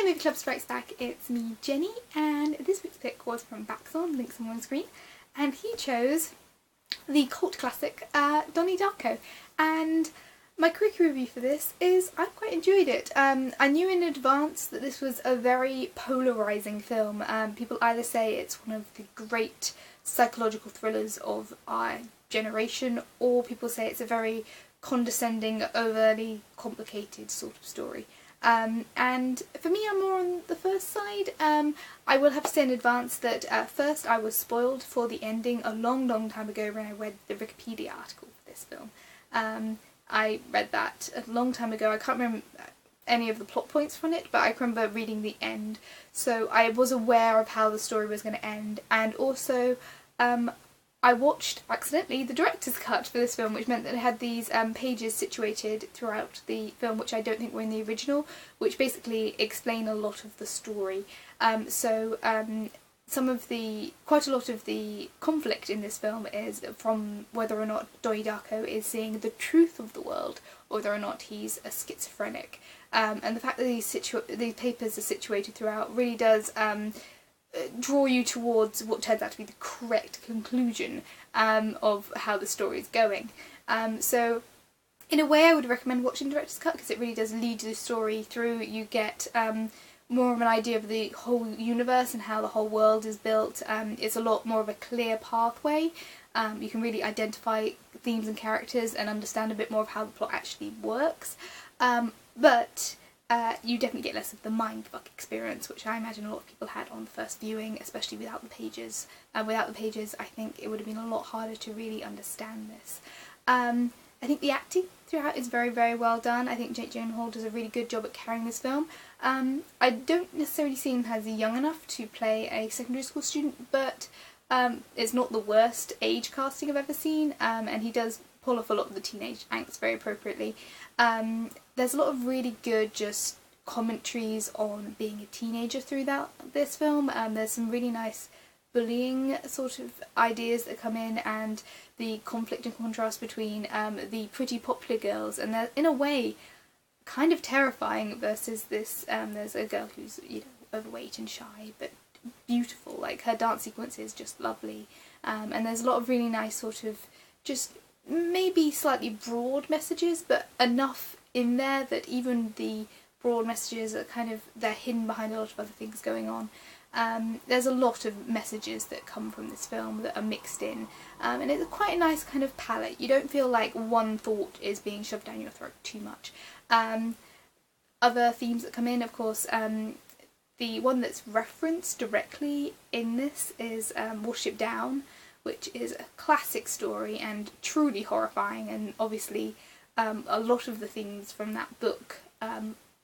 Movie Club Strikes Back, it's me, Jenny, and this week's pick was from Baxorn, links on screen, and he chose the cult classic Donnie Darko. And my quick review for this is I quite enjoyed it. I knew in advance that this was a very polarising film. People either say it's one of the great psychological thrillers of our generation, or people say it's a very condescending, overly complicated sort of story. And for me, I'm more on the first side. I will have to say in advance that first I was spoiled for the ending a long time ago when I read the Wikipedia article for this film. I read that a long time ago. I can't remember any of the plot points from it, but I remember reading the end, so I was aware of how the story was going to end. And also I watched, accidentally, the director's cut for this film, which meant that it had these pages situated throughout the film, which I don't think were in the original, which basically explain a lot of the story. Quite a lot of the conflict in this film is from whether or not Donnie Darko is seeing the truth of the world, or whether or not he's a schizophrenic. And the fact that these papers are situated throughout really does draw you towards what turns out to be the correct conclusion of how the story is going. So in a way I would recommend watching Director's Cut, because it really does lead the story through. You get more of an idea of the whole universe and how the whole world is built. It's a lot more of a clear pathway. You can really identify themes and characters and understand a bit more of how the plot actually works. But you definitely get less of the mindfuck experience, which I imagine a lot of people had on the first viewing, especially without the pages. Without the pages, I think it would have been a lot harder to really understand this. I think the acting throughout is very well done. I think Jake Gyllenhaal does a really good job at carrying this film. I don't necessarily see him as young enough to play a secondary school student, but it's not the worst age casting I've ever seen, and he does pull off a lot of the teenage angst very appropriately. There's a lot of really good just commentaries on being a teenager throughout this film. There's some really nice bullying sort of ideas that come in, and the conflict and contrast between the pretty popular girls, and they're in a way kind of terrifying, versus this there's a girl who's, you know, overweight and shy but beautiful. Like, her dance sequence is just lovely, and there's a lot of really nice sort of just maybe slightly broad messages, but enough in there that even the broad messages are kind of, they're hidden behind a lot of other things going on. There's a lot of messages that come from this film that are mixed in, and it's quite a nice kind of palette. You don't feel like one thought is being shoved down your throat too much. Other themes that come in, of course, the one that's referenced directly in this is Wash It Down, which is a classic story and truly horrifying, and obviously a lot of the things from that book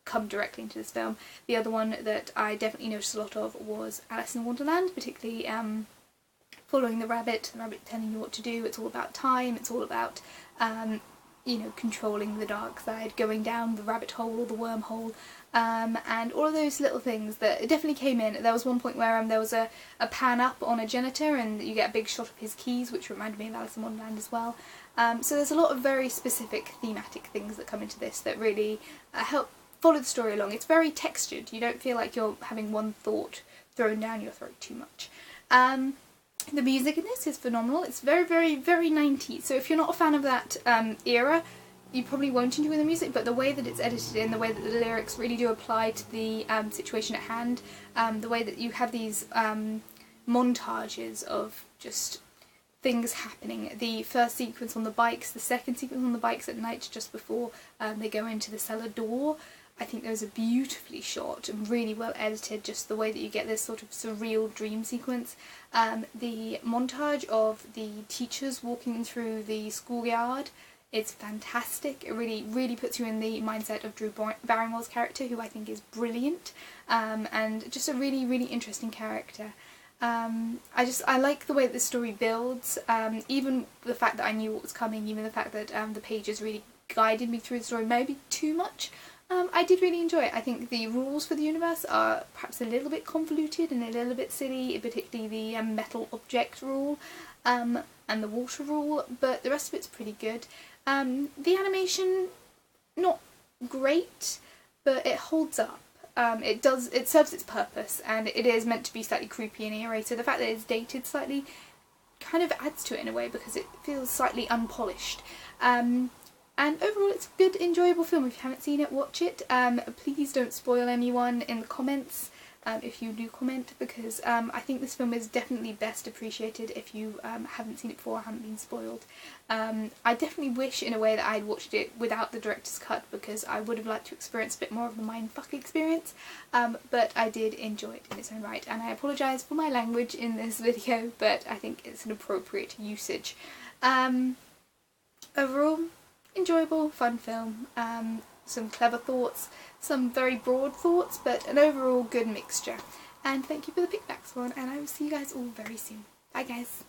come directly into this film. The other one that I definitely noticed a lot of was Alice in Wonderland, particularly following the rabbit telling you what to do. It's all about time, it's all about you know, controlling the dark side, going down the rabbit hole or the wormhole, and all of those little things that definitely came in. There was one point where there was a pan up on a janitor and you get a big shot of his keys, which reminded me of Alice in Wonderland as well. So there's a lot of very specific thematic things that come into this that really help follow the story along. It's very textured. You don't feel like you're having one thought thrown down your throat too much. The music in this is phenomenal. It's very 90s, so if you're not a fan of that era, you probably won't enjoy the music, but the way that it's edited in, the way that the lyrics really do apply to the situation at hand, the way that you have these montages of just things happening. The first sequence on the bikes, the second sequence on the bikes at night just before they go into the cellar door, I think those are beautifully shot and really well edited, just the way that you get this sort of surreal dream sequence. The montage of the teachers walking through the schoolyard is fantastic. It really puts you in the mindset of Drew Barrymore's character, who I think is brilliant, and just a really interesting character. I like the way that the story builds, even the fact that I knew what was coming, even the fact that the pages really guided me through the story, maybe too much. I did really enjoy it. I think the rules for the universe are perhaps a little bit convoluted and a little bit silly, particularly the metal object rule and the water rule, but the rest of it's pretty good. The animation, not great, but it holds up. It serves its purpose, and it is meant to be slightly creepy and eerie, so the fact that it's dated slightly kind of adds to it in a way because it feels slightly unpolished. And overall it's a good, enjoyable film. If you haven't seen it, watch it. Please don't spoil anyone in the comments, if you do comment, because I think this film is definitely best appreciated if you haven't seen it before or haven't been spoiled. I definitely wish in a way that I'd watched it without the director's cut, because I would have liked to experience a bit more of the mindfuck experience, but I did enjoy it in its own right, and I apologise for my language in this video, but I think it's an appropriate usage. Overall, enjoyable, fun film, some clever thoughts, some very broad thoughts, but an overall good mixture. And thank you for the pick, Baxorn, and I will see you guys all very soon. Bye guys!